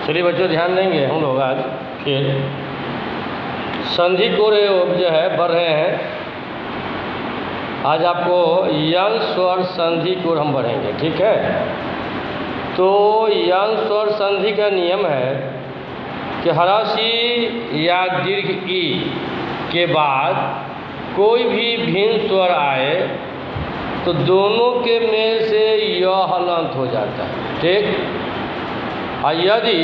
चलिए बच्चों ध्यान देंगे हम लोग आज फिर संधि को जो है बढ़ रहे हैं। आज आपको यंग स्वर संधि को हम बढ़ेंगे, ठीक है। तो यंग स्वर संधि का नियम है कि ह्रस्व या दीर्घ ई के बाद कोई भी भिन्न स्वर आए तो दोनों के मेल से य हलंत हो जाता है, ठीक। और यदि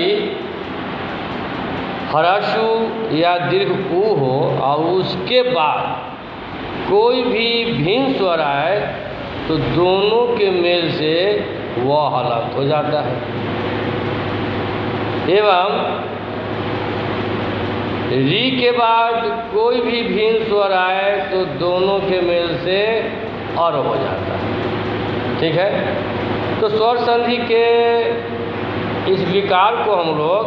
ह्रस्व या दीर्घ ऊ हो और उसके बाद कोई भी भिन्न स्वर आए तो दोनों के मेल से वह हलंत हो जाता है। एवं री के बाद कोई भी भिन्न स्वर आए तो दोनों के मेल से और हो जाता है, ठीक है। तो स्वर संधि के इस विकार को हम लोग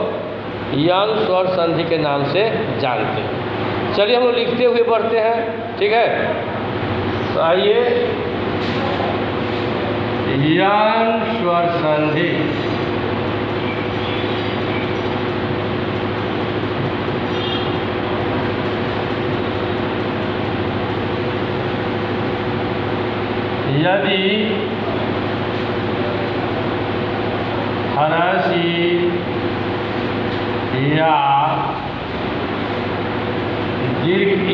यंग स्वर संधि के नाम से जानते हैं। चलिए हम लोग लिखते हुए बढ़ते हैं, ठीक है। तो आइए यंग स्वर संधि। यदि ह्रस्व या दीर्घ ई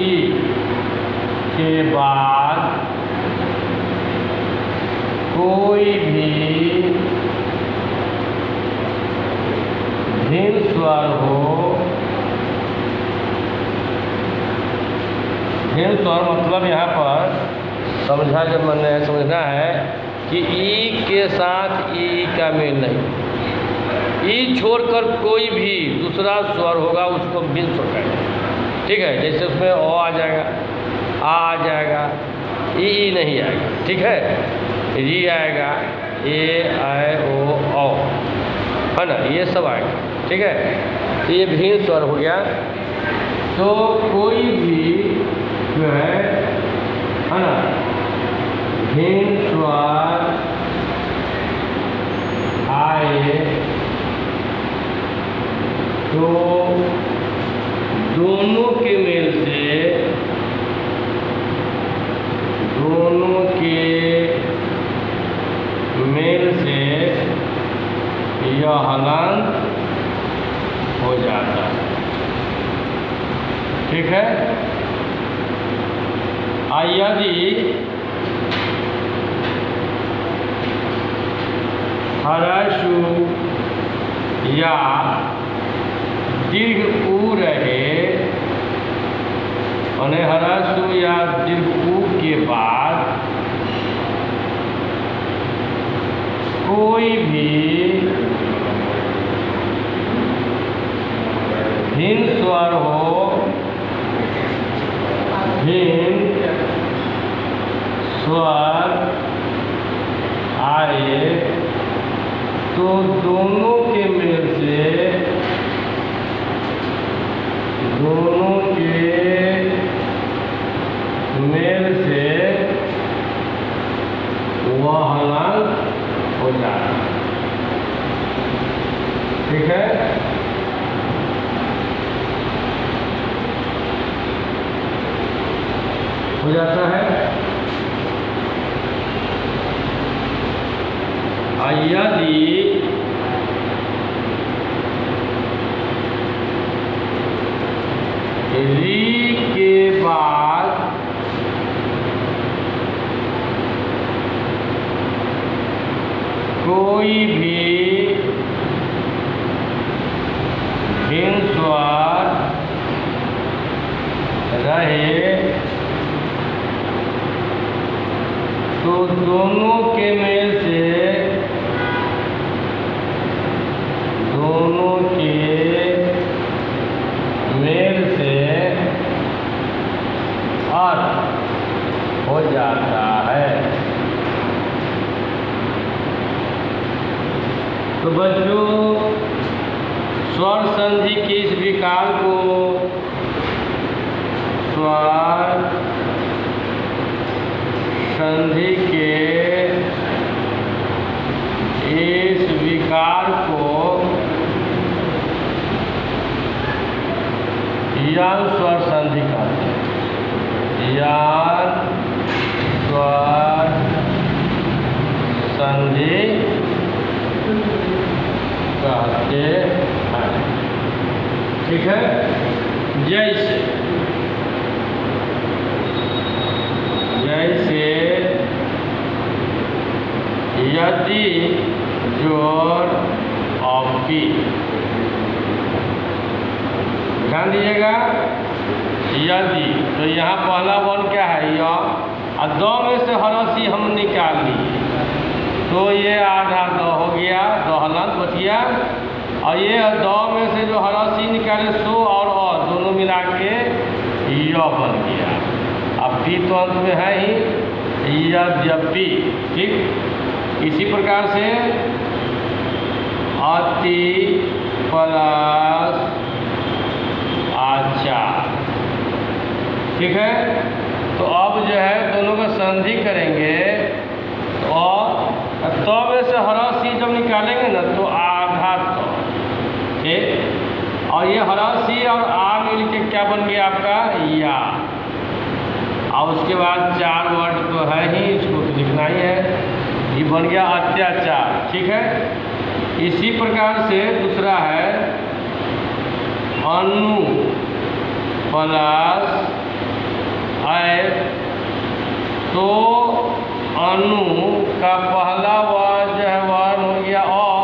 के बाद कोई भी भिन्न स्वर हो, भिन्न स्वर मतलब यहाँ पर समझना है कि ई के साथ ई का मेल नहीं, ई छोड़कर कोई भी दूसरा स्वर होगा उसको भिन्न स्वर कहेंगे, ठीक है। जैसे उसमें ओ आ जाएगा, आ जाएगा, ई नहीं आएगा, ठीक है। री आएगा, ए आई ओ औ, है ना, ये सब आएगा, ठीक है। तो ये भिन्न स्वर हो गया। तो कोई भी जो है ना भिन्न स्वर आए तो दोनों के मेल से, दोनों के मेल से यह हलंत हो जाता है, ठीक है। यदि ह्रस्व या दीर्घ ऊ रहे, और ह्रस्व या दीर्घ ऊ के बाद कोई भी भिन्न स्वर हो, भिन्न स्वर आए तो दोनों के मेल से, दोनों के मेल से वह हलंत हो जाता है, ठीक है। हो जाता है। यदि री के बाद कोई भी भिन्न स्वर रहे तो दोनों के मेल से, दोनों के मेल से अर्थ हो जाता है। तो बच्चों स्वर संधि के इस विकार को स्वर संधि के इस विकार को यन स्वर संधि कहते हैं, यन स्वर संधि कहते हैं। ठीक है। जैसे यदि जोड़ अपी, ध्यान दीजिएगा, यदि, तो यहाँ पहला वर्ण क्या है य, और द में से हरसी हम निकाल लिए तो ये आधा द हो गया, द हलंत बच गया, और ये द में से जो हरसी निकाले सो और दोनों मिला के य बन गया। अब पी तो अंत में है ही, यद्यपि। ठीक, इसी प्रकार से अति प्लस आचार। ठीक है। तो अब जो है दोनों का संधि करेंगे, और तो में से हरसी जब निकालेंगे ना तो आधा तो। ठीक, और ये हरसी और आ मिल के क्या बन गया आपका या। और उसके बाद चार वर्ड तो है ही, इसको तो लिखना ही है, ये बन गया अत्याचार। ठीक है। इसी प्रकार से दूसरा है अनु प्लस आय, तो अनु का पहला वर्ण जो है वर्ण हो गया और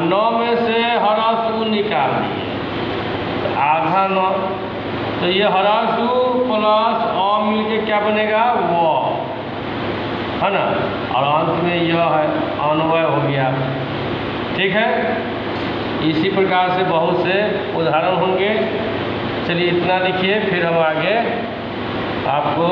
9 में से हरासु निकाल दिए तो आधा 9, तो ये हरासु प्लस अ मिल के क्या बनेगा वो, है ना, और अंत में यह है अन्वय हो गया। ठीक है। इसी प्रकार से बहुत से उदाहरण होंगे। चलिए इतना लिखिए, फिर हम आगे आपको